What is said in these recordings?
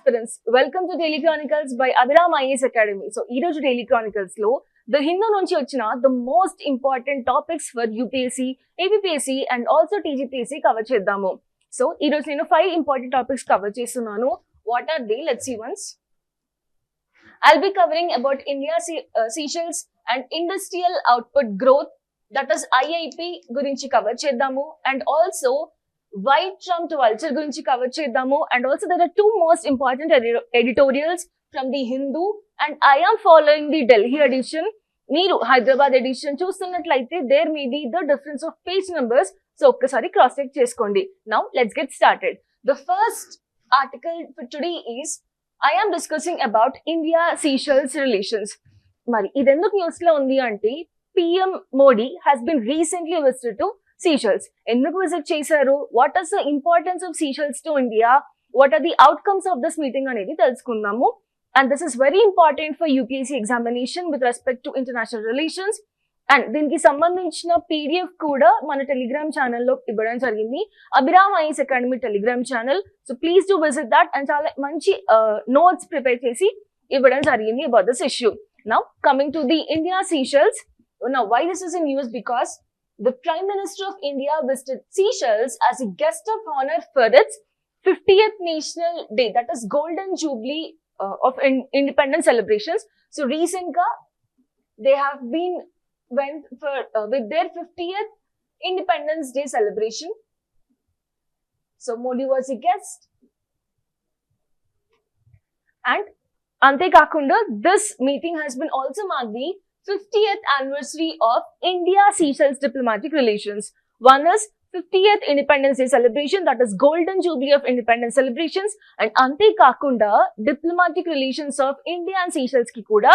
aspirants, welcome to Daily Chronicles by Abhiram IAS Academy. So, ee roju Daily Chronicles lo the Hindu nunchi vachina the most important topics for UPSC, APPSC and also TGPSC cover cheddamo. So, ee roju nenu 5 important topics cover chestunnanu. What are they? Let's see once. I'll be covering about India, Seychelles and industrial output growth, that is IIP gurinchi cover cheddamu, and also white trumped vulture gurinchi cover cheddamu, and also there are two most important editorials from the Hindu, and I am following the Delhi edition. Meeru Hyderabad edition చూస్తున్నట్లయితే there may be the difference of page numbers, so ఒక్కసారి cross check చేసుకోండి. Now let's get started. The first article for today is I am discussing about India Seychelles relations. Mari idenduk news lo undi ante PM Modi has been recently visited to Seychelles. Enduku visit chesaru, what is the importance of Seychelles to India, what are the outcomes of this meeting anedi telusukundamu, and this is very important for UPSC examination with respect to international relations. And దీనికి సంబంధించిన PDF కూడా మన Telegram ఛానల్లో ఇవ్వడం జరిగింది, Abhiram IAS academy Telegram channel. So please do visit that, and చాలా మంచి notes prepare చేసి ఇవ్వడం జరిగింది about this issue. Now coming to the India Seychelles. Now why this is in news? Because the Prime Minister of India visited Seychelles as a guest of honor for its 50th National Day, that is Golden Jubilee of Independence celebrations. So recently they have been went for with their 50th Independence Day celebration. So Modi was a guest, and ante kakunda this meeting has been also marked the 50th anniversary of India Seychelles diplomatic relations. One is 50th Independence Day celebration, that is Golden Jubilee of Independence celebrations, and ante kakunda diplomatic relations of India and Seychelles ki kuda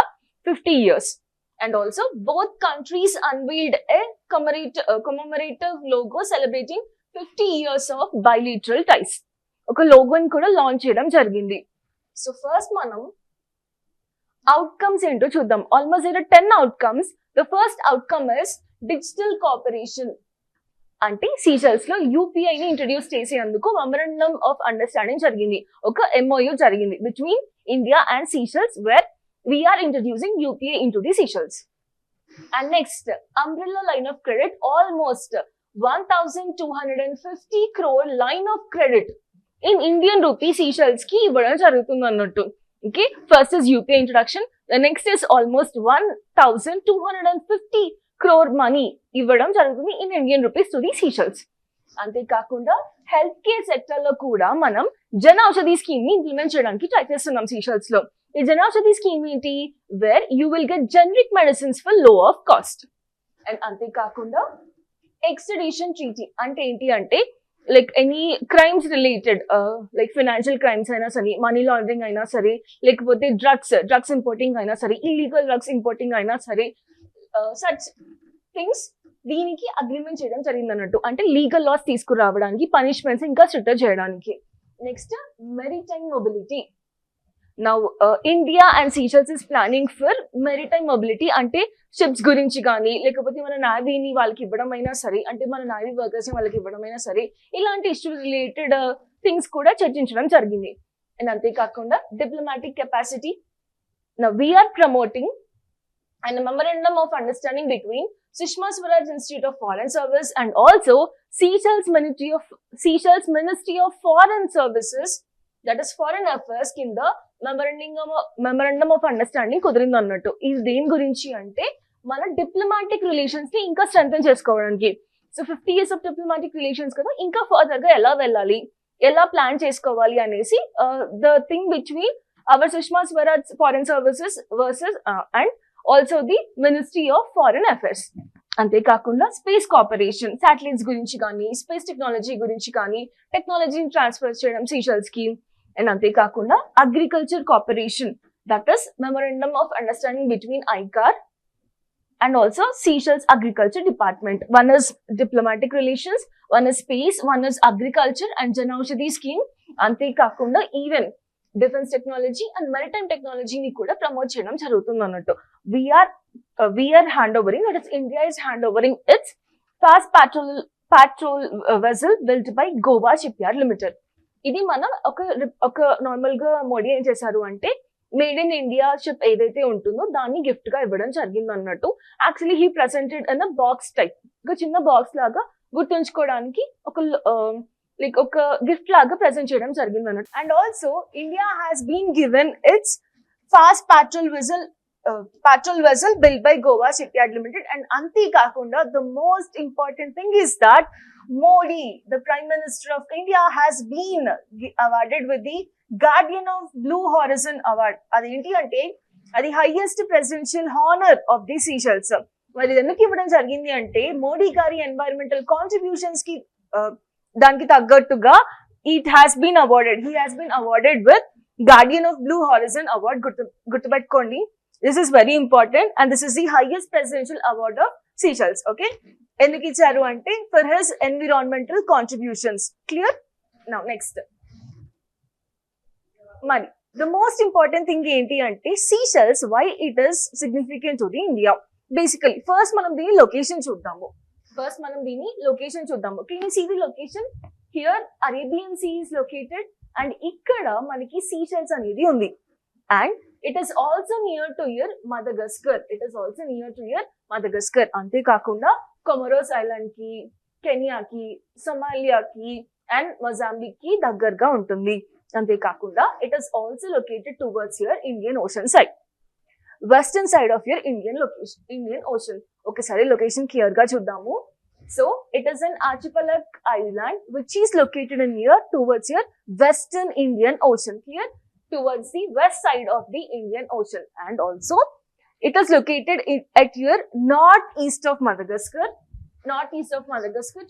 50 years. And also both countries unveiled a commemorative logo celebrating 50 years of bilateral ties. Oka logo ni kuda launch cheyadam jarigindi. So first manam outcomes ento chuddam. Almost there are 10 outcomes. The first outcome is digital cooperation. Ante Seychelles lo UPI ni introduce cheseyanduku memorandum of understanding jarigindi. Oka MOU jarigindi between India and Seychelles, where we are introducing UPI into the Seychelles. And next, umbrella line of credit, almost 1250 crore line of credit in Indian rupee Seychelles ki ivvadam jarugutundi annattu. Okay, first is UPI introduction, the next is almost 1250 crore money ivvadam jarugutundi in Indian rupees to the Seychelles. Ante kakunda health care sector lo kuda manam Jan Aushadhi scheme ni implement cheyadaniki try chestunnam Seychelles lo. Ee Jan Aushadhi scheme enti, where you will get generic medicines for low of cost. And ante kakunda extradition treaty ante enti ante like any crimes related like financial crimes aina sare, money laundering aina sare, lekapothe drugs importing aina sare, illegal drugs importing aina sare, such things దీనికి agreement చేయడం జరిగింది అన్నట్టు. అంటే legal laws తీసుకురావడానికి, punishments ఇంకా stricter చేయడానికి. Next maritime mobility. Now India and Seychelles is planning for maritime mobility. అంటే ships గురించి కానీ, లేకపోతే మన నావీని వాళ్ళకి ఇవ్వడం అయినా సరే, అంటే మన నావీ వర్కర్స్ ని వాళ్ళకి ఇవ్వడం అయినా సరే, ఇలాంటి ఇష్యూస్ రిలేటెడ్ థింగ్స్ కూడా చర్చించడం జరిగింది. అండ్ అంతేకాకుండా diplomatic capacity. Now we're promoting and memorandum of understanding between Sushma Swaraj Institute of Foreign Service and also Seychelles Ministry of Foreign Services, that is Foreign Affairs కింద memorandum of understanding కుదిరింది అన్నట్టు. ఇది దేని గురించి అంటే మన diplomatic relations ని ఇంకా స్ట్రెంథెన్ చేసుకోవడానికి. So 50 years of diplomatic relations కదా, ఇంకా ఫర్దర్ గా ఎలా వెళ్ళాలి, ఎలా ప్లాన్ చేసుకోవాలి అనేసి the thing between our Sushma Swaraj Foreign Services versus and also the Ministry of Foreign Affairs. అంతేకాకుండా స్పేస్ కోఆపరేషన్, శాటిలైట్స్ గురించి కానీ, స్పేస్ టెక్నాలజీ గురించి కానీ, టెక్నాలజీని ట్రాన్స్ఫర్ చేయడం Seychelles కి. అండ్ అంతేకాకుండా agriculture cooperation, that is memorandum of understanding between ICAR and also Seychelles Agriculture Department. One is diplomatic relations, one is space, one is agriculture and Jan Aushadhi scheme. అంతేకాకుండా even defence technology and maritime టెక్నాలజీని కూడా promote చేయడం జరుగుతుంది అన్నట్టు. We are hand overing, that is India is hand overing its fast patrol vessel built by Goa Shipyard Limited. ఇది మనం ఒక normal గా మోడీ ఏం చేశారు అంటే మేడ్ ఇన్ ఇండియా షిప్ ఏదైతే ఉంటుందో దాన్ని గిఫ్ట్ గా ఇవ్వడం జరిగింది అన్నట్టు. Actually he presented in a box type, ఒక చిన్న బాక్స్ లాగా గుర్తుంచుకోవడానికి ఒక గిఫ్ట్ లాగా ప్రెసెంట్ చేయడం జరిగింది అన్నట్టు. And also India has been given its fast patrol vessel built by Goa Shipyard Limited. And anti kakunda, the most important thing is that Modi, the Prime Minister of India, has been awarded with the Guardian of Blue Horizon Award. Adi enti ante adi highest presidential honor of the Seychelles. మరి ఎందుకు ఇవ్వడం జరిగింది అంటే మోడీ గారి environmental contributions కి దానికి తగ్గట్టుగా it has been awarded. He has been awarded with Guardian of Blue Horizon Award. గుర్తుపెట్టుకోండి, this is very important and this is the highest presidential award of Seychelles. Okay, ఎందుకు ఇచ్చారు అంటే for his environmental contributions. Clear? Now next, మరి the most important thing ఏంటి అంటే Seychelles, why it is significant to the India. Basically first మనం దీని location చూద్దాము. Can you see the location? Here Arabian Sea is located and ఇక్కడ మనకి Seychelles అనేది ఉంది. And it is also near to your Madagascar. అంతే కాకుండా Comoros island కి, కెనియాకి, సొమాలియాకి అండ్ మొజాంబిక్ కి దగ్గరగా ఉంటుంది. అంతే కాకుండా it is also located towards your Indian Ocean side, western side of your Indian Ocean. ఒకసారి లొకేషన్ క్లియర్ గా చూద్దాము. So it is an archipelago island which is located near towards your western Indian Ocean, clear, towards the west side of the Indian Ocean. And also it is located at your northeast of Madagascar.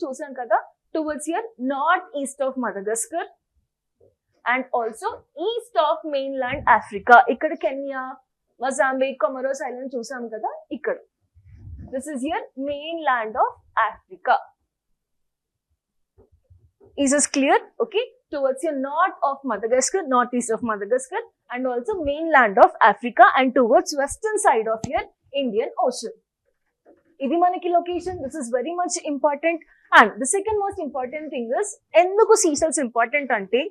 Choosam kada, towards your northeast of Madagascar. And also east of mainland Africa. Ikkada Kenya, Mozambique, Comoros Island choosam kada ikkada. This is your mainland of Africa. Is this clear? Okay, towards your northeast of Madagascar and also mainland of Africa and towards western side of your Indian Ocean. Idi manaki location. This is very much important. And the second most important thing is enduku Seychelles important ante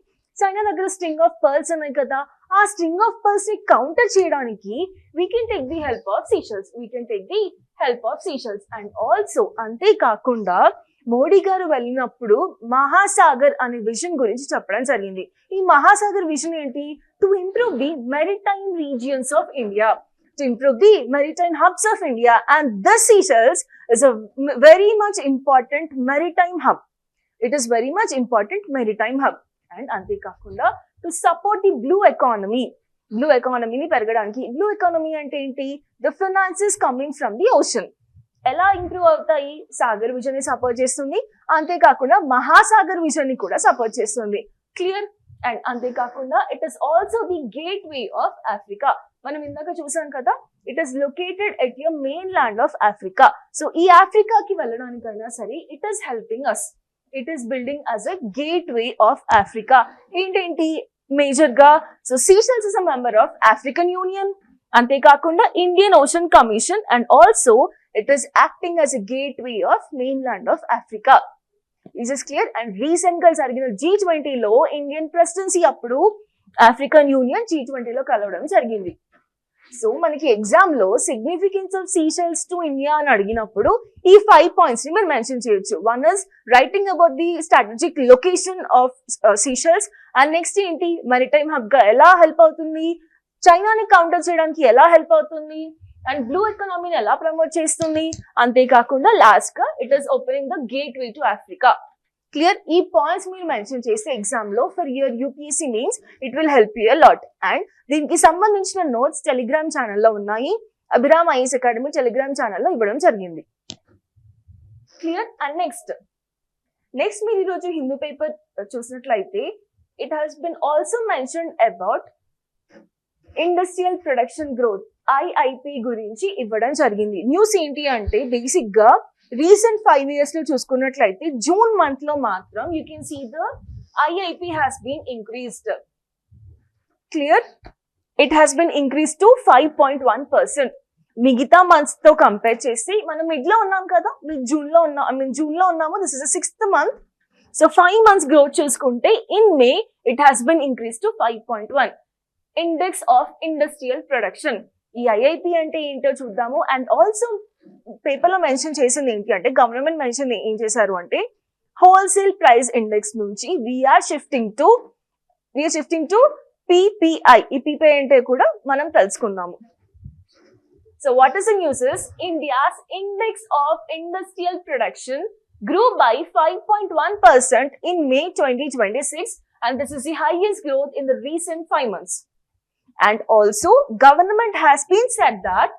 China దగ్గర string of pearls ఉన్నాయి కదా, ఆ string of pearls ని counter చేయడానికి we can take the help of Seychelles. And also అంతే కాకుండా మోడీ గారు వెళ్ళినప్పుడు మహాసాగర్ అనే విజన్ గురించి చెప్పడం జరిగింది. ఈ మహాసాగర్ విజన్ ఏంటి? To improve the maritime regions of India, to improve the maritime hubs of India, and this Seychelles is a very much important maritime hub. It is very much important maritime hub. And ante kakunda to support the blue economy ni peragadaniki. Blue economy ante enti? The finances coming from the ocean. ఎలా improve అవుతాయి? Sagar vision ని support చేస్తుంది, అంతేకాకుండా Mahasagar vision ని కూడా support చేస్తుంది. Clear? And అంతేకాకుండా it is also the gateway of Africa. మనం ఇందాక చూసాం కదా, it is located at your mainland of Africa. So ఈ ఆఫ్రికాకి వెళ్ళడానికైనా సరే it is helping us. It is building as a gateway of Africa. ఏంటేంటి major గా? So Seychelles is a member of African Union, అంతేకాకుండా Indian Ocean Commission, and also it is acting as a gateway of mainland of Africa. Is this clear? And recent గా జరిగిన G20 లో Indian presidency అప్పుడు African union G20 లో కలవడం జరిగింది. So మనకి exam లో significance of Seychelles to India అని అడిగినప్పుడు ఈ 5 పాయింట్స్ ని మీరు మెన్షన్ చేయొచ్చు. One is writing about the strategic location of Seychelles, and next ఏంటి, మెరిటైమ్ హబ్ గా ఎలా హెల్ప్ అవుతుంది, చైనాని కౌంటర్ చేయడానికి ఎలా హెల్ప్ అవుతుంది, అండ్ బ్లూ ఎకానమీని ఎలా ప్రమోట్ చేస్తుంది, అంతేకాకుండా లాస్ట్ గా it is opening the gate way to Africa. Clear? ఈ పాయింట్స్ మీరు మెన్షన్ చేస్తే ఎగ్జామ్ లో for your UPSC means it will help you a lot. And దీనికి సంబంధించిన నోట్స్ టెలిగ్రామ్ ఛానల్లో ఉన్నాయి. అభిరామ్ ఐఎస్ అకాడమీ టెలిగ్రామ్ ఛానల్లో ఇవ్వడం జరిగింది. క్లియర్? అండ్ నెక్స్ట్ మీరు ఈరోజు హిందూ పేపర్ చూసినట్లయితే it has been also mentioned about industrial production growth, IIP గురించి ఇవ్వడం జరిగింది. న్యూస్ ఏంటి అంటే బేసిక్ గా రీసెంట్ 5 years లో చూసుకున్నట్లయితే జూన్ మంత్ లో మాత్రం you can see the IIP has been increased. Clear? It has been increase to 5.1%. మిగతా మంత్స్ తో కంపేర్ చేసి మనం మిడ్ లో ఉన్నాం కదా, జూన్ లో ఉన్నాము. This is the 6th month. సో 5 months గ్రోత్ చూసుకుంటే in May it has been increased to 5.1 index of industrial production. ఈ ఐఐపి అంటే ఏంటో చూద్దాము. అండ్ ఆల్సో పేపర్ లో మెన్షన్ చేసింది ఏంటి అంటే గవర్నమెంట్ మెన్షన్ ఏం చేశారు అంటే హోల్సేల్ ప్రైస్ ఇండెక్స్ నుంచి వీఆర్ షిఫ్టింగ్ టు PPI. ఈ PPI అంటే కూడా మనం తెలుసుకుందాము. So what is the news is India's index of industrial production grew by 5.1% in May 2026 and this is the highest growth in the recent 5 months. And also government has been said that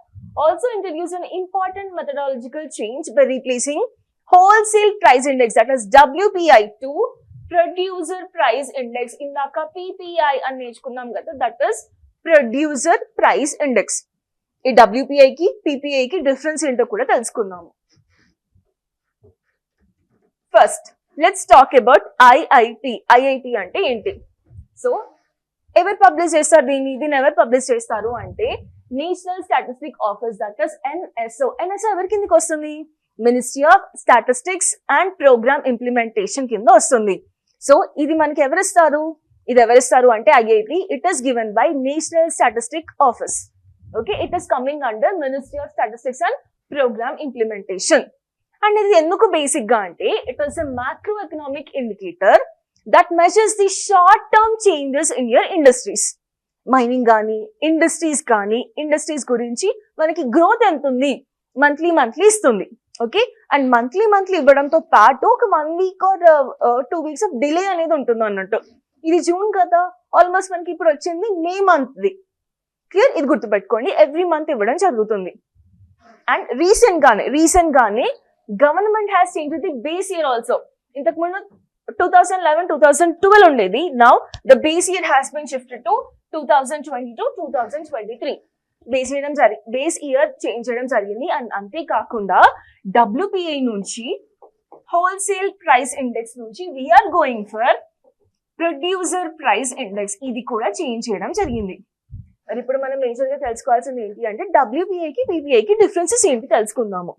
also introduced an important methodological change by replacing wholesale price index that is WPI to producer price index. Indaka PPI అని నేర్చుకున్నాం కదా, that is producer price index. ఈ WPI కి PPI కి difference ఏంటో కూడా తెలుసుకుందాము. First let's talk about IIP. IIP అంటే ఏంటి? సో ఎవరు పబ్లిష్ చేస్తారు దీన్ని ఎవరు పబ్లిష్ చేస్తారు అంటే national statistic office, that is NSO. NSO ఎవరి కిందకి వస్తుంది? Ministry of statistics and programme implementation కింద వస్తుంది. సో ఇది మనకి ఎవరిస్తారు అంటే IIP. It is given by national statistic office. Okay, it is coming under Ministry of Statistics and Program Implementation. And ఇది ఎందుకు బేసిక్ గా అంటే it is a macroeconomic indicator that measures the short term changes in your industries. Mining కానీ industries గురించి మనకి growth ఎంత ఉంది monthly ఇస్తుంది. ఓకే, అండ్ మంత్లీ ఇవ్వడంతో పాటు ఒక 1 week or 2 weeks of delay అనేది ఉంటుంది అన్నట్టు. ఇది జూన్ కదా, ఆల్మోస్ట్ మనకి ఇప్పుడు వచ్చింది మే మంత్ది. క్లియర్, ఇది గుర్తుపెట్టుకోండి. ఎవ్రీ మంత్ ఇవ్వడం జరుగుతుంది. అండ్ రీసెంట్ గానే government has change the base year also. ఇంతకు ముందు 2011-2012 ఉండేది. Now the base year has been shifted to 2020-2023. Base year change చేయడం జరిగింది. అండ్ అంతేకాకుండా WPI నుంచి హోల్సేల్ ప్రైస్ ఇండెక్స్ నుంచి we're going for producer price index. ఇది కూడా చేంజ్ చేయడం జరిగింది. మరి ఇప్పుడు మనం మేజర్ గా తెలుసుకోవాల్సింది ఏంటి అంటే WPIకి PPIకి డిఫరెన్సెస్ ఏంటి తెలుసుకుందాము.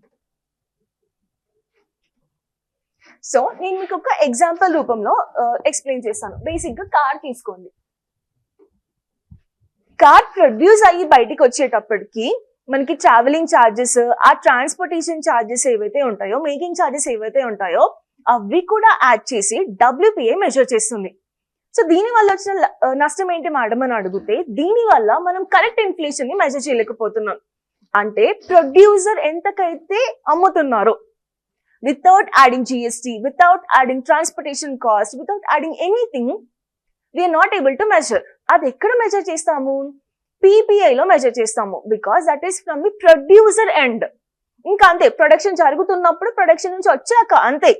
సో నేను మీకు ఒక ఎగ్జాంపుల్ రూపంలో ఎక్స్ప్లెయిన్ చేస్తాను. బేసిక్ గా కార్ తీసుకోండి. కార్ ప్రొడ్యూస్ అయ్యి బయటికి వచ్చేటప్పటికి మనకి ట్రావెలింగ్ ఛార్జెస్, ఆ ట్రాన్స్పోర్టేషన్ ఛార్జెస్ ఏవైతే ఉంటాయో, మేకింగ్ ఛార్జెస్ ఏవైతే ఉంటాయో అవి కూడా యాడ్ చేసి WPI మెజర్ చేస్తుంది. సో దీని వల్ల వచ్చిన నష్టం ఏంటి మేడం అని అడిగితే, దీని వల్ల మనం కరెక్ట్ ఇన్ఫ్లేషన్ ని మెజర్ చేయలేకపోతున్నాం. అంటే ప్రొడ్యూసర్ ఎంతకైతే అమ్ముతున్నారో without adding GST, without adding transportation cost, without adding anything we are not able to measure. అది ఎక్కడ మెజర్ చేస్తాము? PPI లో మెజర్ చేస్తాము. Because that is from the producer end. ఇంకా అంతే, ప్రొడక్షన్ జరుగుతున్నప్పుడు, ప్రొడక్షన్ నుంచి వచ్చాక అంతే.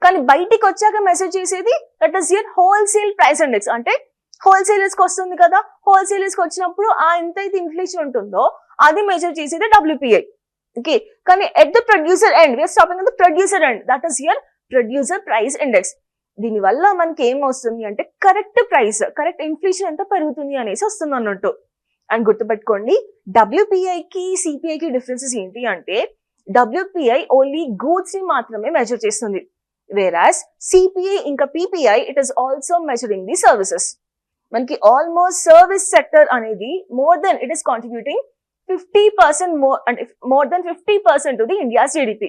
కానీ బయటికి వచ్చాక మెసేజ్ చేసేది that is your wholesale price index. అంటే హోల్సేలర్స్ కి వస్తుంది కదా, హోల్సేలర్స్ కి వచ్చినప్పుడు ఆ ఎంతైతే ఇన్ఫ్లేషన్ ఉంటుందో అది మెజర్ చేసేది WPI. ఓకే, కానీ at the producer end we're stopping at the producer end, that is your producer price index. దీని వల్ల మనకి ఏం వస్తుంది అంటే కరెక్ట్ ప్రైస్, కరెక్ట్ ఇన్ఫ్లేషన్ ఎంత పెరుగుతుంది అనేసి వస్తుంది అన్నట్టు. అండ్ గుర్తుపెట్టుకోండి, WPIకి CPIకి డిఫరెన్సెస్ ఏంటి అంటే WPI ఓన్లీ గూడ్స్ ని మాత్రమే మెజర్ చేస్తుంది. Whereas CPI ఇంకా PPI it is also measuring the services. మనకి ఆల్మోస్ట్ సర్వీస్ సెక్టర్ అనేది it is contributing 50% more than 50% to the India's GDP.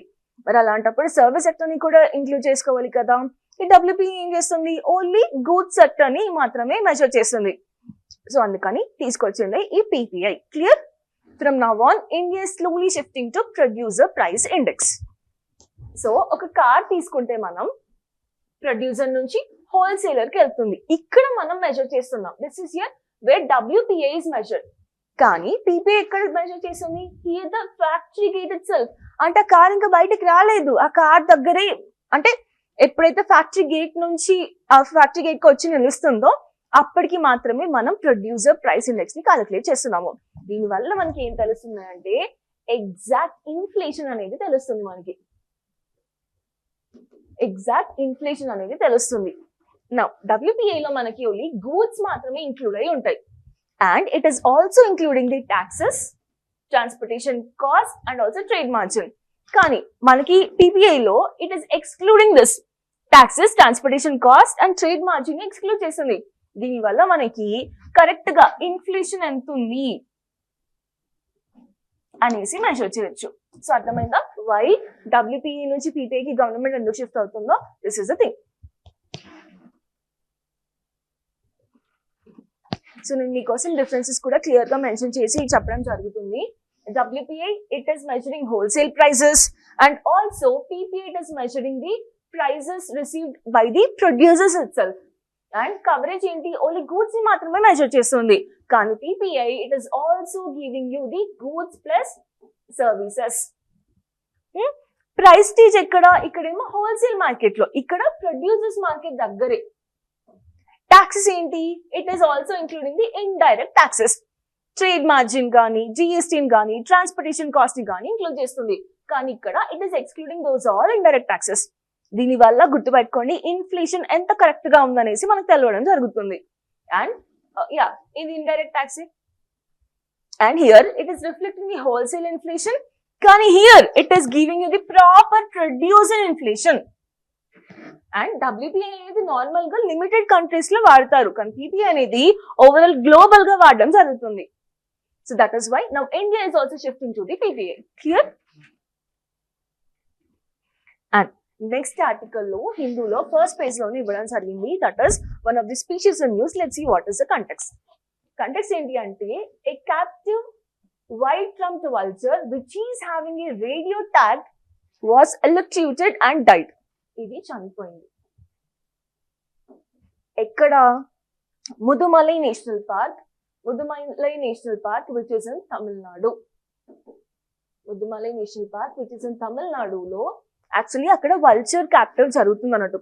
మరి అలాంటప్పుడు సర్వీస్ సెక్టర్ ని కూడా ఇంక్లూడ్ చేసుకోవాలి కదా. ఈ WPI ఏం చేస్తుంది? ఓన్లీ గూడ్స్ సెక్టర్ ని మాత్రమే మెజర్ చేస్తుంది. సో అందుకని తీసుకొచ్చింది ఈ PPI. Clear? From now on India slowly shifting to producer price index. So ఒక కార్ తీసుకుంటే మనం ప్రొడ్యూసర్ నుంచి హోల్సేలర్ కి వెళ్తుంది. ఇక్కడ మనం మెజర్ చేస్తున్నాం. This is here where WPI is measured. కానీ PPI ఎక్కడ మెజర్ చేస్తుంది? Here the factory gate itself. అంటే ఆ కార్ ఇంకా బయటకు రాలేదు, ఆ కార్ దగ్గరే. అంటే ఎప్పుడైతే ఫ్యాక్టరీ గేట్ నుంచి ఆ ఫ్యాక్టరీ గేట్ కి వచ్చి నిలుస్తుందో అప్పటికి మాత్రమే మనం ప్రొడ్యూసర్ ప్రైస్ ఇండెక్స్ ని క్యాలిక్యులేట్ చేస్తున్నాము. దీని వల్ల మనకి ఏం తెలుస్తుంది అంటే ఎగ్జాక్ట్ ఇన్ఫ్లేషన్ అనేది తెలుస్తుంది. మనకి ఎగ్జాక్ట్ ఇన్ఫ్లేషన్ అనేది తెలుస్తుంది. నౌ WPI లో మనకి ఓన్లీ గూడ్స్ మాత్రమే ఇంక్లూడ్ అయి ఉంటాయి. And it is also including the taxes, transportation cost and also trade margin. కానీ మనకి PPI లో it is excluding this. Taxes, transportation cost and trade margin exclude చేస్తుంది. దీనివల్ల మనకి కరెక్ట్ గా ఇన్ఫ్లేషన్ ఎంత ఉంది అనేసి మెజర్ చేయొచ్చు. సో అర్థమైందా వై WPA నుంచి PPA కి గవర్నమెంట్ ఎందుకు షిఫ్ట్ అవుతుందో? This is the thing. So నేను మీకోసం డిఫరెన్సెస్ కూడా క్లియర్ గా మెన్షన్ చేసి చెప్పడం జరుగుతుంది. WPA it is measuring wholesale prices and also PPA it is measuring the prices received by the producers itself. And coverage ఏంటి ఓన్లీ గూడ్స్ ని మాత్రమే మెజర్ చేస్తుంది. కానీ PPA it is also giving you the goods plus services. Price stage ఇక్కడేమో wholesale market లో, ఇక్కడ producers market దగ్గరే. Taxes ఏంటి? It is also including the indirect taxes. Trade margin కానీ, GST కానీ, ట్రాన్స్పోర్టేషన్ కాస్ట్ కానీ ఇంక్లూడ్ చేస్తుంది. కానీ ఇక్కడ it is excluding those all indirect taxes. దీని వల్ల గుర్తుపెట్టుకోండి ఇన్ఫ్లేషన్ ఎంత కరెక్ట్ గా ఉందనేసి మనకు తెలవడం జరుగుతుంది. అండ్ ఇది indirect tax. And here it is reflecting the wholesale inflation. కానీ here it is giving you the proper producer inflation. And WPA అనేది నార్మల్ గా లిమిటెడ్ కంట్రీస్ లో వాడతారు, కానీ PPA అనేది ఓవరాల్ గ్లోబల్ గా వాడడం జరుగుతుంది. So that is why now India is also shifting to the PPA. Clear? And next article లో హిందూలో ఫస్ట్ పేజ్ లోనే ఇవ్వడం జరిగింది. That is one of the species in news. Let's see what is the context. Context ఏంటి అంటే a captive white-trumped vulture which is having a radio tag was electrocuted and died. ఇది చనిపోయింది. ఎక్కడ? Mudumalai national park. Mudumalai national park which is in Tamil Nadu. Mudumalai national park which is in తమిళనాడులో actually అక్కడ vulture captive జరుగుతుంది అన్నట్టు.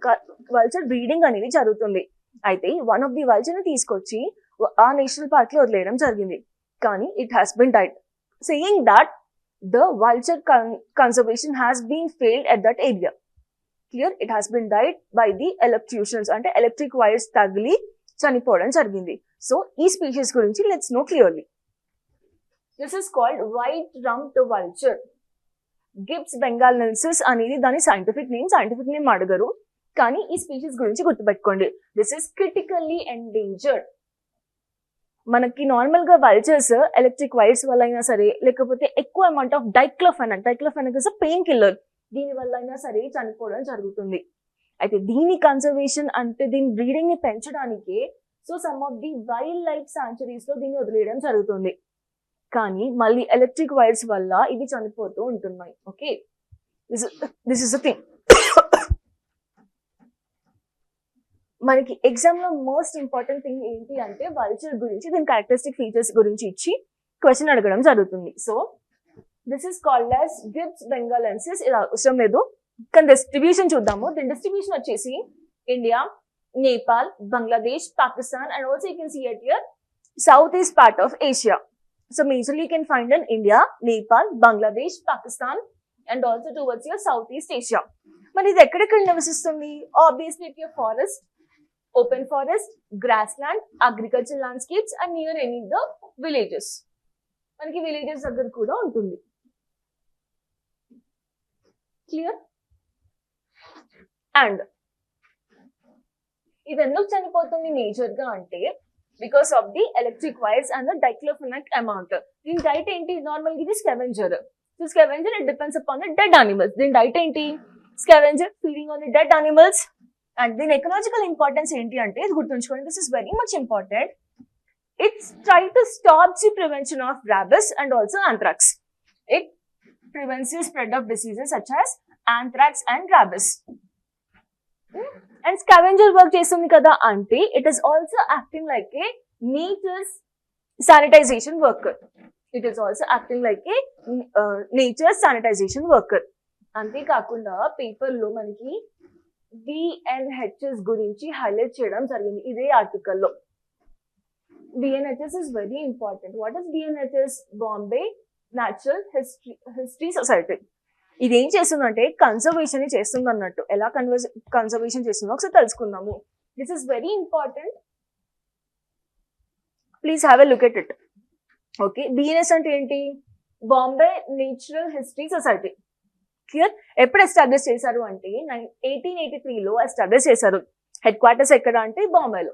Vulture breeding అనేది జరుగుతుంది. అయితే వన్ ఆఫ్ ది వల్చర్ ని తీసుకొచ్చి ఆ నేషనల్ పార్క్ లో వదిలేయడం జరిగింది. కానీ it has been died, saying that the vulture conservation has been failed at that area. Clear? It has been died by the electrocutions, అంటే ఎలక్ట్రిక్ వైర్స్ తగిలి చనిపోవడం జరిగింది. సో ఈ స్పీషీస్ గురించి let's know clearly. This is called white-rumped vulture. Gibbs bengalensis అనేది దాని scientific name అడగరు, కానీ ఈ స్పీషీస్ గురించి గుర్తుపెట్టుకోండి. This is critically endangered. మనకి నార్మల్ గా వల్చర్స్ ఎలక్ట్రిక్ వైర్స్ వల్ల అయినా సరే, లేకపోతే ఎక్కువ amount of diclofenac is pain killer, దీని వల్ల అయినా సరే చనిపోవడం జరుగుతుంది. అయితే దీని కన్సర్వేషన్ అంటే దీని బ్రీడింగ్ ని పెంచడానికి so some of the wild life sanctuaries లో దీన్ని వదిలేయడం జరుగుతుంది. కానీ మళ్ళీ ఎలక్ట్రిక్ వైర్స్ వల్ల ఇవి చనిపోతూ ఉంటున్నాయి. Okay, this is the thing. మనకి ఎగ్జామ్ లో మోస్ట్ ఇంపార్టెంట్ థింగ్ ఏంటి అంటే వల్చర్ గురించి, దీని క్యారెక్టరిస్టిక్ ఫీచర్స్ గురించి ఇచ్చి క్వశ్చన్ అడగడం జరుగుతుంది. So this is called as Gyps bengalensis. ఇది అవసరం లేదు, కానీ డిస్ట్రిబ్యూషన్ చూద్దాము. దీని డిస్ట్రిబ్యూషన్ వచ్చేసి India, Nepal, Bangladesh, Pakistan and also you can see it here south east part of Asia. So majorly you can find in India, Nepal, Bangladesh, Pakistan and also towards your south east Asia. మరి ఇది ఎక్కడెక్కడ నివసిస్తుంది? Obviously it your forest, open forest, grassland, agricultural landscapes and near any of the villages. మనకి villages దగ్గర కూడా ఉంటుంది. Clear? And ఇది ఎందుకు చనిపోతుంది మేజర్ గా అంటే because of the electric wires and the diclofenac amount. దీని డైట్ ఏంటి? నార్మల్ ఇది scavenger. So scavenger it depends upon the dead animals. దీని డైట్ ఏంటి? Scavenger, feeding on the dead animals. And దీని ఎకలాజికల్ ఇంపార్టెన్స్ ఏంటి అంటే ఇది గుర్తుంచుకోండి. This is very much important. It's try to stop the prevention of rabies and also anthrax. It prevents the spread of diseases such as anthrax and rabies. And scavenger work చేస్తుంది కదా అంటే it is also acting like a nature's sanitization worker. It is also acting like a nature's sanitization worker. అంతేకాకుండా పేపర్లో మనకి BNHS గురించి highlight చేయడం జరిగింది ఇదే ఆర్టికల్లో. BNHS is very important. What is BNHS? Bombay Natural History Society. ఇది ఏం చేస్తుందంటే కన్సర్వేషన్ చేస్తుంది అన్నట్టు. ఎలా కన్సర్వేషన్ చేస్తుందో ఒకసారి తెలుసుకుందాము. This is very important. Please have a look at it. Okay, BNS అంటే ఏంటి? Bombay natural history Society. Clear? ఎప్పుడు ఎస్టాబ్లిష్ చేశారు అంటే 1883లో ఎస్టాబ్లిష్ చేశారు. హెడ్ క్వార్టర్స్ ఎక్కడ అంటే బాంబేలో.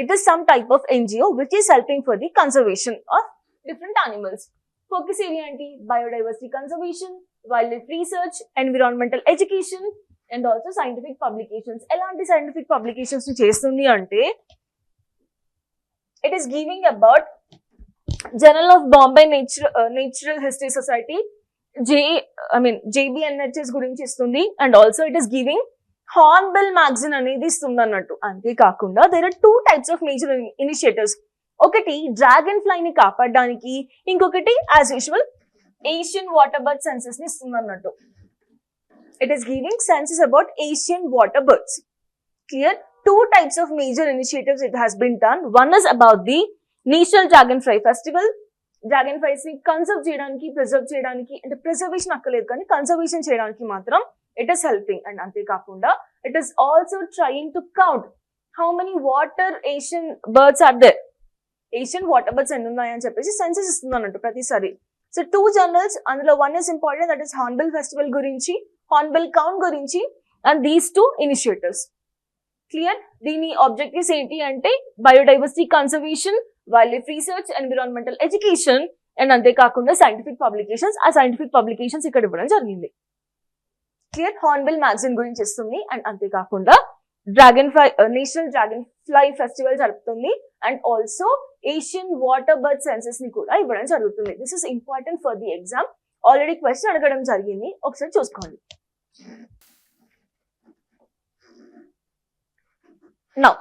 It is some type of NGO which is helping for the conservation of different animals. Focus area ఏంటి? Biodiversity conservation, wildlife research, environmental education and also scientific publications. ఎలాంటి scientific publications చేస్తుంది అంటే it is giving about journal of Bombay natural history society, JBNHS గురించి ఇస్తుంది. And also it is giving hornbill magazine అనేది ఇస్తుంది అన్నట్టు. అంతేకాకుండా there are 2 types of major initiatives. ఒకటి డ్రాగన్ ఫ్లై ని కాపాడడానికి, ఇంకొకటి as usual Asian water bird census ని ఇస్తుంది అన్నట్టు. It is giving census about Asian water birds. Clear? 2 types of major initiatives it has been done. One is about the national dragon fly festival. Dragon flies ని conserve చేయడానికి, preserve చేయడానికి, అంటే preservation అక్కర్లేదు కానీ conservation చేయడానికి మాత్రం it is helping. And అంతేకాకుండా it is also trying to count how many water Asian birds are there. Asian water birds ఎన్ని ఉన్నాయని చెప్పేసి సెన్సెస్ ఇస్తుంది అన్నట్టు ప్రతిసారి. సో 2 journals, అందులో one is important, that is hornbill festival గురించి, హార్న్బిల్ కౌంట్ గురించి, అండ్ దీస్ 2 ఇనిషియేటివ్స్. క్లియర్? దీని ఆబ్జెక్టివ్స్ ఏంటి అంటే biodiversity conservation, wildlife research, environmental education and అంతేకాకుండా సైంటిఫిక్ పబ్లికేషన్స్. ఆ సైంటిఫిక్ పబ్లికేషన్స్ ఇక్కడ ఇవ్వడం జరిగింది. క్లియర్? హార్న్బిల్ మ్యాగజైన్ గురించి ఇస్తుంది. అండ్ అంతేకాకుండా నేషనల్ డ్రాగన్ ఫ్లై ఫెస్టివల్ జరుపుతుంది. And also Asian water bird census ని కూడా ఇవ్వడం జరుగుతుంది. This is important for the exam. Already question అడగడం జరిగింది, ఒకసారి చూసుకోండి. Now,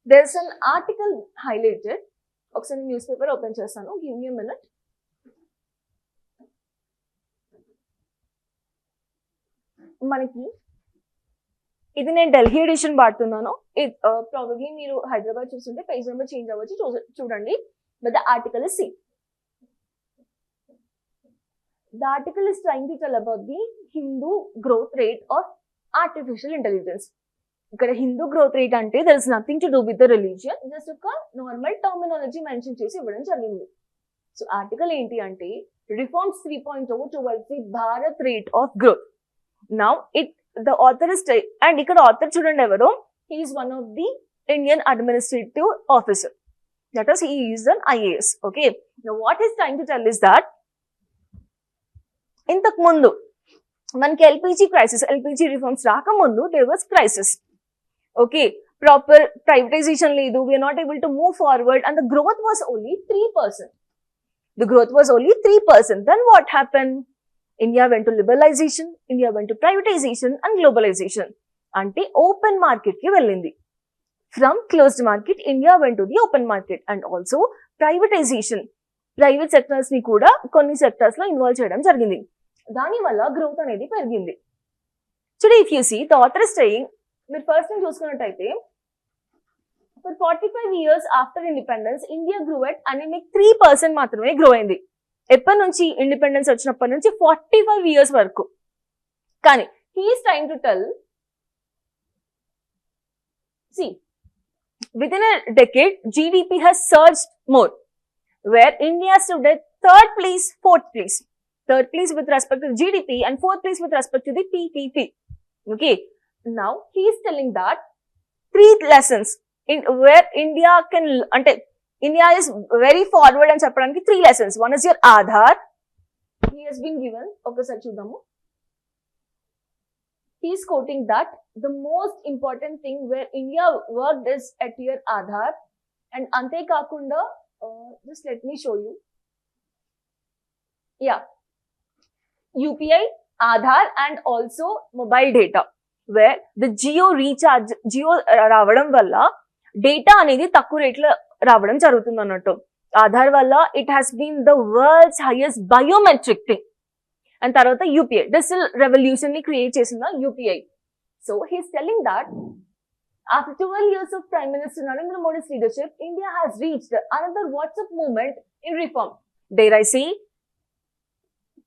there's an article highlighted. ఒకసారి న్యూస్ పేపర్ ఓపెన్ చేస్తాను. Give me a minute. మనకి ఇది నేను ఢిల్లీ ఎడిషన్ వాడుతున్నాను. ప్రాబబ్లీ మీరు హైదరాబాద్ చూస్తుంటే పేజ్ నెంబర్ చేంజ్ అవ్వచ్చు, చూడండి. But the article is see. The article is trying to tell about the Hindu growth rate of artificial intelligence. ఇక్కడ హిందూ గ్రోత్ రేట్ అంటే there is nothing to do with the religion, just ఒక normal terminology mention చేసి ఇవ్వడం జరిగింది. So article ఏంటి అంటే reforms 3.0 towards the Bharat rate of growth. Now the author is, and ఇక్కడ author చూడండి ఎవరు, he is one of the Indian administrative officer, that is he is an IAS. Okay, now what is trying to tell is that ఇంతకు ముందు మనకి LPG reforms రాకముందు there was crisis. Okay, proper privatization ledu, we are not able to move forward and the growth was only 3%. The growth was only 3%. Then what happened? India went to liberalization, India went to privatization and globalization. Ante open market ki vellindi. From closed market, India went to the open market and also privatization. Private sectors ni kuda konni sectors lo involve cheyadam jarigindi. Dani valla growth anedi perigindi. Today if you see, the author is saying, మీరు first time చూసుకున్నట్టయితే for 45 years after independence India grow at anemic 3% మాత్రమే grow అయింది. ఎప్పటి నుంచి? Independence వచ్చినప్పటి నుంచి 45 years వరకు. కానీ he is trying to tell, see, within a decade GDP has surged more, where India stood at third place with respect to GDP and fourth place with respect to the PPP. Okay, now he is telling that 3 lessons in where India can, ante India is very forward and చెప్పడానికి 3 lessons. One is your Aadhaar. He has been given, ఒకసారి చూద్దాము. He is quoting that the most important thing where India worked is at your Aadhaar, and ante kaakunda just let me show you. Yeah, UPI, Aadhaar and also mobile data, where the Jio రావడం వల్ల data అనేది తక్కువ రేట్లో రావడం జరుగుతుంది అన్నట్టు. ఆధార్ వల్ల it has been the world's highest biometric thing. And తర్వాత యూపీఐ డిజిటల్ రెవల్యూషన్ ని క్రియేట్ చేసిన UPI. So he's telling that after 12 years of Prime Minister Narendra Modi's leadership, India has reached another WhatsApp movement in reform. Dare I say,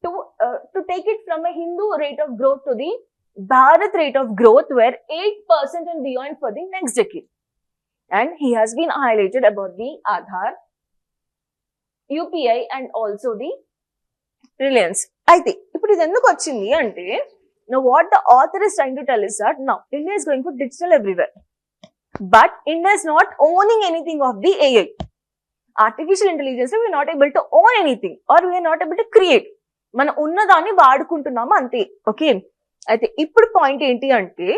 to take it from a Hindu rate of growth to the Bharat rate of growth, where 8% and beyond for the next decade. And he has been highlighted about the Aadhaar, UPI and also the Reliance. అయితే ఇప్పుడు ఇది ఎందుకు వచ్చింది అంటే, now what the author is trying to tell is that now India is going for digital everywhere, but India is not owning anything of the AI. Artificial intelligence, we are not able to own anything or we are not able to create. మనం ఉన్నదాన్ని వాడుకుంటున్నాము అంతే. Okay, అయితే ఇప్పుడు point ఏంటి అంటే,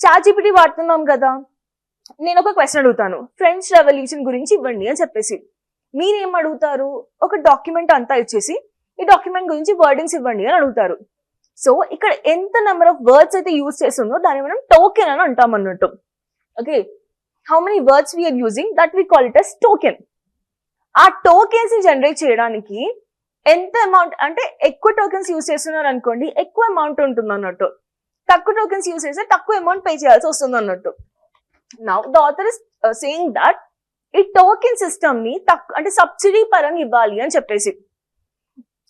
ChatGPT వాడుతున్నాం కదా, నేను ఒక క్వశ్చన్ అడుగుతాను, ఫ్రెంచ్ రెవల్యూషన్ గురించి ఇవ్వండి అని చెప్పేసి, మీరేం అడుగుతారు, ఒక డాక్యుమెంట్ అంతా ఇచ్చేసి ఈ డాక్యుమెంట్ గురించి వర్డింగ్స్ ఇవ్వండి అని అడుగుతారు. సో ఇక్కడ ఎంత నెంబర్ ఆఫ్ వర్డ్స్ అయితే యూజ్ చేస్తుందో దాన్ని మనం టోకెన్ అని అంటాం అన్నట్టు. Okay, how many words we are using, that we call it as token. ఆ టోకెన్స్ ని జనరేట్ చేయడానికి ఎంత అమౌంట్ అంటే, ఎక్కువ టోకెన్స్ యూజ్ చేస్తున్నారు అనుకోండి ఎక్కువ అమౌంట్ ఉంటుంది అన్నట్టు, తక్కువ టోకెన్స్ యూజ్ చేస్తే తక్కువ అమౌంట్ పే చేయాల్సి వస్తుంది అన్నట్టు. Now the author is saying that ఈ టోకెన్ సిస్టమ్ ని అంటే సబ్సిడీ పరంగా ఇవ్వాలి అని చెప్పేసి,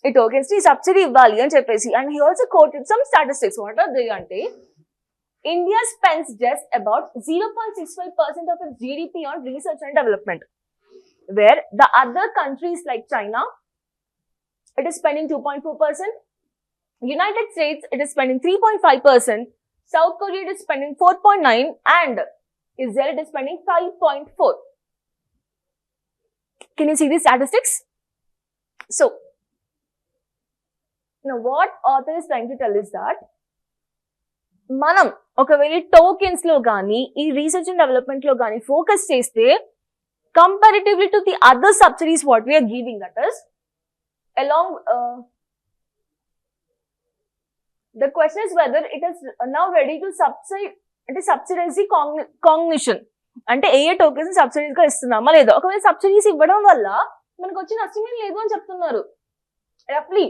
ఈ టోకెన్స్ ని సబ్సిడీ ఇవ్వాలి అని చెప్పేసి. And he also quoted some statistics. What are they అంటే, India spends just about 0.65% of its GDP on research and development, where the other countries like China, it is spending 2.4%, United States, it is spending 3.5%, South Korea, it is spending 4.9%, and Israel, it is spending 5.4%. Can you see these statistics? So, now what author is trying to tell is that, మనం ఒకవేళ tokens లో కానీ ఈ research and development లో కానీ focus చేస్తే, comparatively to the other subsidies what we are giving, that is along the question is whether it is now ready to subsidize the cognition, అంటే ఏ టోకెన్స్ సబ్సిడీస్ గా ఇస్తున్నామా లేదా. ఒకవేళ సబ్సిడీస్ ఇవ్వడం వల్ల మనకు వచ్చే నష్టమే లేదు అని చెప్తున్నారు. రఫ్లీ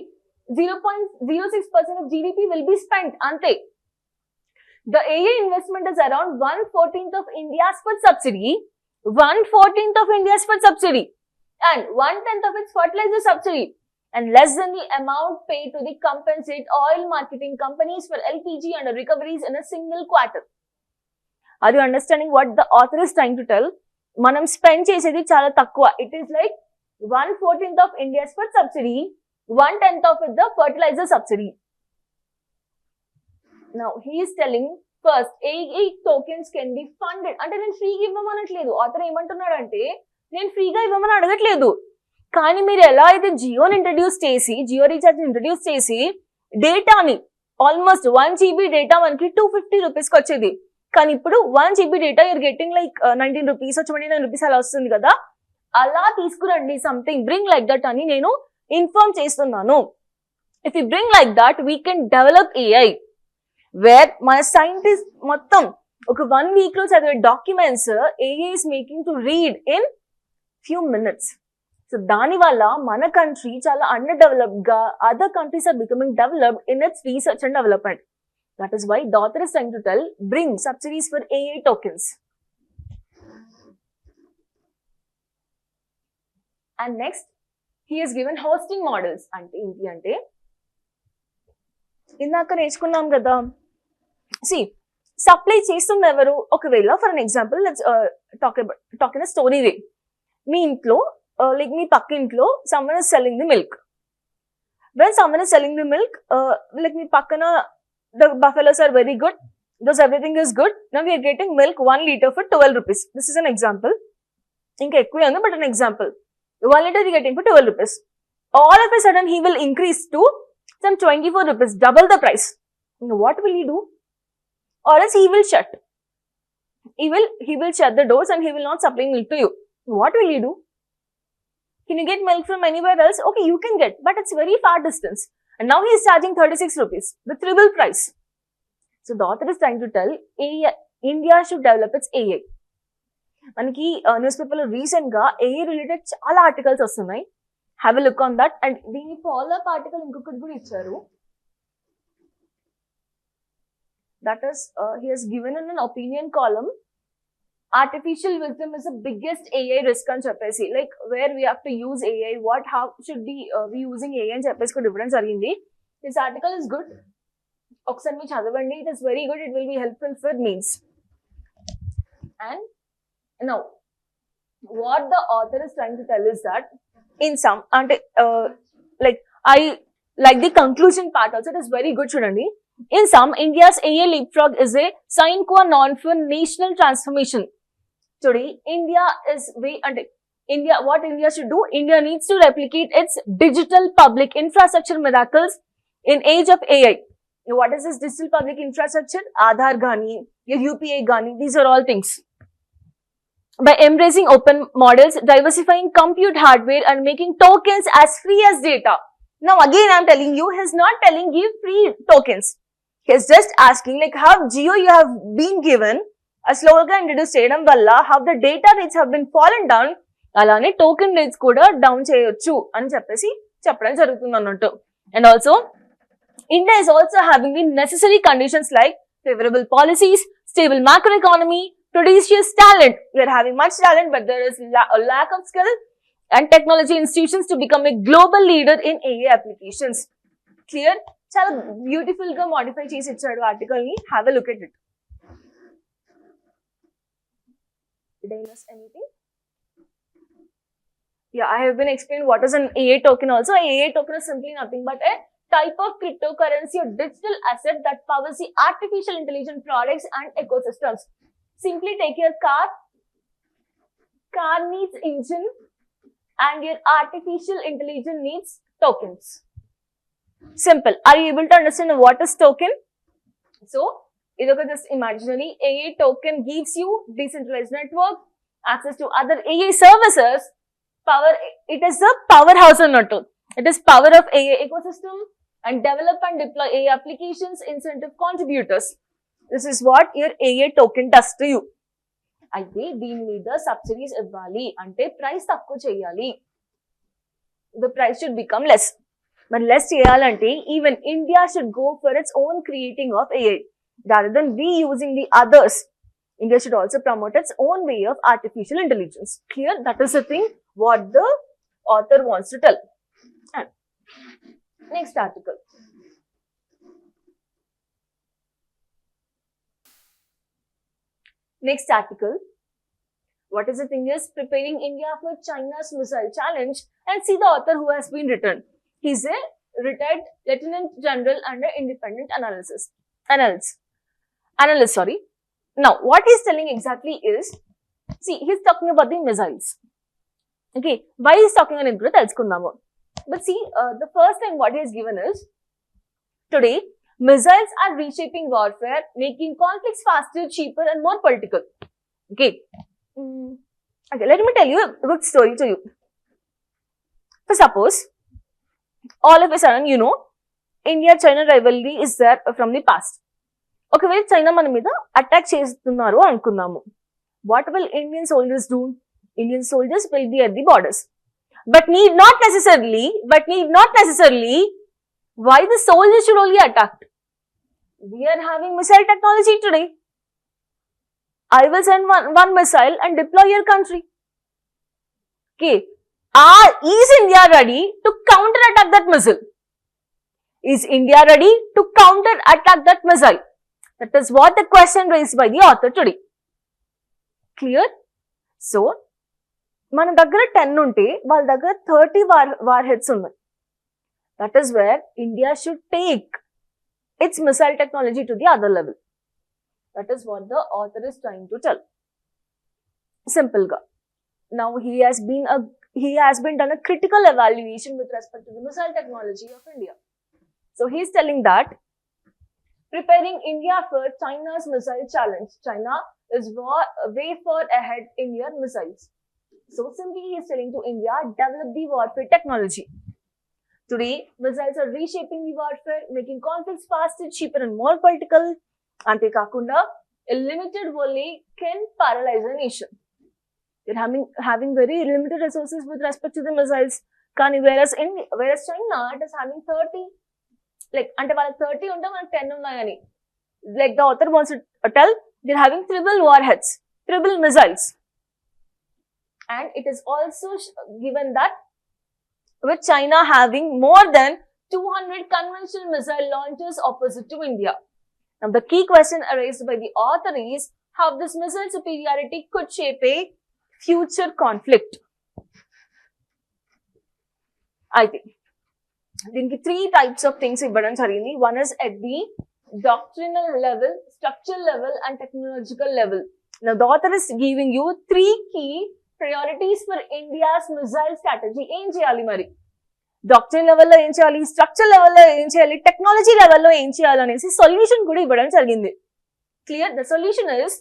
0.06% of GDP will be spent అంతే. The AI investment is around 1/14 of India's food subsidy, 1/14 of India's food subsidy, and 1/10 of its fertilizer subsidy, and less than the amount paid to the compensate oil marketing companies for LPG and recoveries in a single quarter. Are you understanding what the author is trying to tell? Manam spend chesedi chala takkuva. It is like 1/14 of India's food subsidy, 1/10 of it the fertilizer subsidy. Now he is telling first AI tokens can be funded. అంటే నేను ఫ్రీగా ఇవ్వమనట్లేదు, author ఏమంటున్నాడంటే నేను ఫ్రీగా ఇవ్వమని అడగట్లేదు, కానీ మీరు ఎలా అయితే జియోని ఇంట్రడ్యూస్ చేసి, జియో రీఛార్జ్ ఇంట్రడ్యూస్ చేసి డేటాని ఆల్మోస్ట్ 1 GB డేటా మనకి 250 రూపీస్కి వచ్చేది, కానీ ఇప్పుడు 1 GB data you're getting like 19 rupees 29 rupees అలా వస్తుంది కదా, అలా తీసుకురండి సంథింగ్, బ్రింగ్ లైక్ దట్ అని నేను ఇన్ఫార్మ్ చేస్తున్నాను. If you bring like that we can develop AI, వేర్ మన సైంటిస్ట్ మొత్తం ఒక 1 week లో చదివే documents AI is making to read in few minutes. సో దానివల్ల మన కంట్రీ చాలా అండర్ డెవలప్డ్ గా, other countries are becoming developed in its research and development. That is why the author is trying to tell bring subsidies for AI tokens. అండ్ నెక్స్ట్ he has given hosting models. అంటే ఏంటి అంటే, ఇందాక నేర్చుకున్నాం కదా, supply చేస్తుంది ఎవరు, ఒకవేళ for an example let's talk in a story way. మీ ఇంట్లో లైక్ మీ పక్క ఇంట్లో someone is selling the milk. When someone is selling the milk, like మీ పక్కన the buffaloes are very good, thus everything is good, now we are getting milk 1 liter for 12 rupees. This is an example. ఇంకా ఎక్కువే ఉంది, but an example. 1 liter you getting for 12 rupees. All of a sudden he will increase to some 24 rupees, double the price. What will he do? Or else he will shut. He will shut the doors and he will not supply milk to you. What will he do? Can you get milk from anywhere else? Okay, you can get, but it's very far distance. And now he is charging 36 rupees, the triple price. So the author is trying to tell India should develop its AI. మనకి news పేపర్లో recent గా AI related చాలా articles వస్తున్నాయి. Have a look on that. And దీని follow up article ఇంకొకటి కూడా ఇచ్చారు. That is, he has given in an opinion column, artificial wisdom is the biggest AI risk అని చెప్పేసి, like where we have to use AI, how should we be using AI అని చెప్పేసి difference జరిగింది. This article is good. ఒకసారి మీరు చదవండి. It is very good. It will be helpful for means. And now, what the author is trying to tell is that in some, like I like the conclusion part also. It is very good, Chudandi. In sum, India's AA leapfrog is a sine qua non for national transformation. Today, what India should do? India needs to replicate its digital public infrastructure miracles in age of AI. Now, what is this digital public infrastructure? Aadhaar Gani, UPI Gani, these are all things. By embracing open models, diversifying compute hardware and making tokens as free as data. Now again I am telling you, he is not telling give free tokens. He is just asking like how Geo you have been given a slogan introduced cheyadam valla how the data rates have been fallen down, alane token rates kuda down cheyochu ani cheppesi cheppడం జరుగుతుంది అన్నట్టు. And also India is also having the necessary conditions like favorable policies, stable macroeconomy, prodigious talent. We are having much talent, but there is a lack of skill and technology institutions to become a global leader in AI applications. Clear? Chala beautiful ga modify chesi ichadu article ni. Have a look at it. Did I miss anything? Yeah, I have been explaining what is an AA token also. A AA token is simply nothing but a type of cryptocurrency or digital asset that powers the artificial intelligence products and ecosystems. Simply take your car needs engine and your artificial intelligence needs tokens. Simple. Are you able to understand what is token? So, idoka just imaginary AA token gives you decentralized network, access to other AA services, power, it is the powerhouse or not. It is power of AA ecosystem and develop and deploy AA applications, incentive contributors. This is what your AA token does to you. అయితే దీని మీద subsidies ఇవ్వాలి అంటే price తక్కువ చేయాలి. The price should become less. మరి less చేయాలంటే even India should go for its own creating of AI rather than we using the others. India should also promote its own way of artificial intelligence. Clear? That is the thing what the author wants to tell. And next article. Next article. What is the thing is preparing India for China's missile challenge, and see the author who has been written. He is a retired Lieutenant General under independent analyst. Sorry. Now, what he is telling exactly is, see, he is talking about the missiles. Okay, why he is talking on it? But see, the first thing what he has given is, today, missiles are reshaping warfare, making conflicts faster, cheaper, and more political. Okay. Okay, let me tell you a good story to you. So, suppose, all of a sudden, you know, India-China rivalry is there from the past. Okay, well, China మన మీద attack చేస్తున్నారు అనుకున్నాము. What will Indian soldiers do? Indian soldiers will be at the borders. But need not necessarily, why the soldiers should only attack? We are having missile technology today. I will send one missile and deploy your country. Okay. Is India ready to counter-attack that missile? Is India ready to counter-attack that missile? That is what the question raised by the author today. Clear? So, మన దగ్గర 10 ఉంటే వాళ్ళ దగ్గర 30 warheads ఉన్నాయి. That is where India should take its missile technology to the other level. That is what the author is trying to tell. Simple ga. Now he has been done a critical evaluation with respect to the missile technology of India. So he is telling that preparing India for China's missile challenge. China is way far ahead in your missiles. So simply he is telling to India, develop the warfare technology. Today, missiles are reshaping the warfare, making conflicts faster, cheaper, and more political. Ante kakunda, a limited volley can paralyze a nation. They're having very limited resources with respect to the missiles. Whereas China, it is having 30. Like, ante valaki 30 unte manaku 10 unnayani. Like the author wants to tell, they're having triple warheads, triple missiles. And it is also given that with China having more than 200 conventional missile launchers opposite to India. Now, the key question raised by the author is how this missile superiority could shape a future conflict. I think. దీనికి 3 types of things ఇవ్వడం జరిగింది. One is at the doctrinal level, structural level and technological level. Now the author is giving you 3 key priorities for India's missile strategy. ఏం చేయాలి మరి, doctrine లెవెల్లో ఏం చేయాలి, structure లెవెల్లో ఏం చేయాలి, టెక్నాలజీ లెవెల్లో ఏం చేయాలి అనేసి సొల్యూషన్ కూడా ఇవ్వడం జరిగింది. Clear? The solution is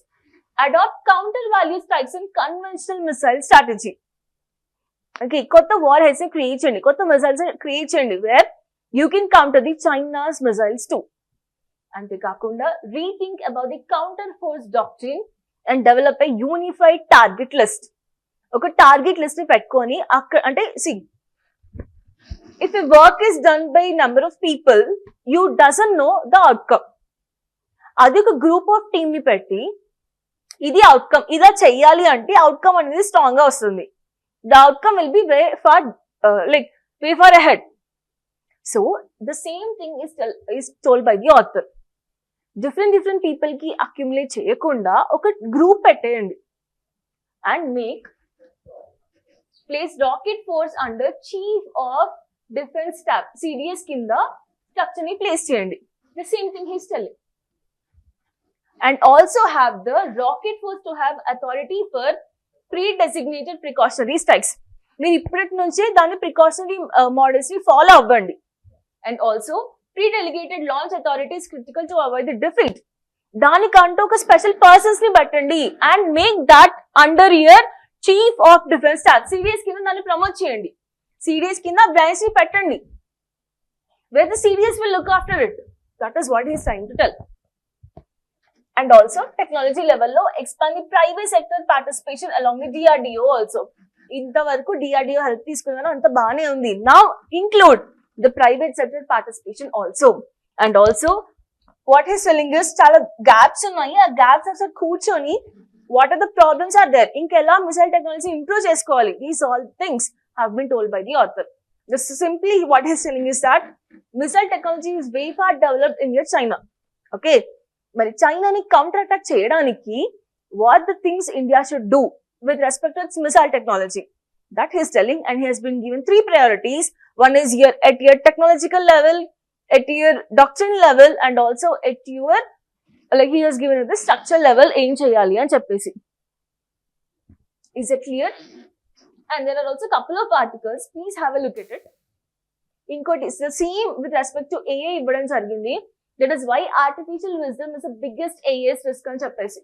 adopt counter value strikes in conventional missile strategy. Okay, కొత్త వార్ హెడ్స్ ని క్రియేట్ చేయండి, కొత్త మిసైల్స్ క్రియేట్ చేయండి where you can counter the China's missiles too. అంతేకాకుండా rethink about the counter force doctrine and develop a unified target list. ఒక target list ని పెట్టుకొని అక్కడ అంటే సి if a work is done by number of people, you doesn't know the outcome. అది ఒక group of team ని పెట్టి ఇది అవుట్కమ్, ఇదా చెయ్యాలి అంటే అవుట్కమ్ అనేది స్ట్రాంగ్ గా వస్తుంది. The outcome will be way far ahead. So the same thing is told by the author. Different people ki accumulate cheyakunda oka group పెట్టేయండి and place rocket force under chief of defense staff CDS kinda structure ni place cheyandi. The same thing he is telling. And also have the rocket force to have authority for pre-designated precautionary strikes. మీరు ఇప్పటి నుంచే దాని precautionary models ని follow అవ్వండి. And also pre-delegated launch authority is critical to avoid the defeat. దానికంటూ ఒక special persons ని పెట్టండి and make that under your chief of defence staff. CDS కింద దాన్ని ప్రమోట్ చేయండి, సిడిఎస్ కింద బ్రాంచ్ ని పెట్టండి where the CDS will look after it. That is what he is trying to tell. And also technology level lo expand the private sector participation along with DRDO also. ఇంతవరకు DRDO help తీసుకున్నాను, అంత బాగానే ఉంది. Now include the private sector participation also. And also what he is telling is చాలా gaps ఉన్నాయి, ఆ gaps అసలు కూర్చొని what are the problems are there, ఇంకెలా మిసైల్ టెక్నాలజీ ఇంప్రూవ్ చేసుకోవాలి. These all things have been told by the author. This simply what he is telling is that missile technology is way far developed in China. Okay, మరి చైనాని counter attack చేయడానికి what the things India should do with respect to its missile technology, that he is telling. And he has been given 3 priorities. One is at your technological level, at your doctrine level, and also at your he has given the structure level ఏం చేయాలి అని చెప్పేసి. Is it clear? And there are also couple of articles, please have a look at it. Inkoti is the same with respect to AI ఇవ్వడం జరిగింది. That is why artificial wisdom is the biggest AS risk అని చెప్పేసి.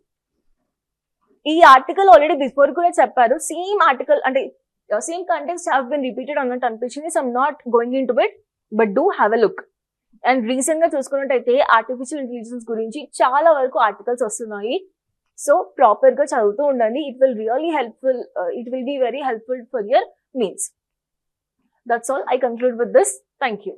ఈ article already before కూడా చెప్పారు. Same article అంటే same context have been repeated అన్నట్టు అనిపించింది. So I'm not going in to it, but do have a look. And recent గా చూసుకున్నట్టయితే ఆర్టిఫిషియల్ ఇంటెలిజెన్స్ గురించి చాలా వరకు ఆర్టికల్స్ వస్తున్నాయి. సో ప్రాపర్ గా చదువుతూ ఉండండి. It will really helpful, it will be very helpful for your means. That's all. I conclude with this. Thank you.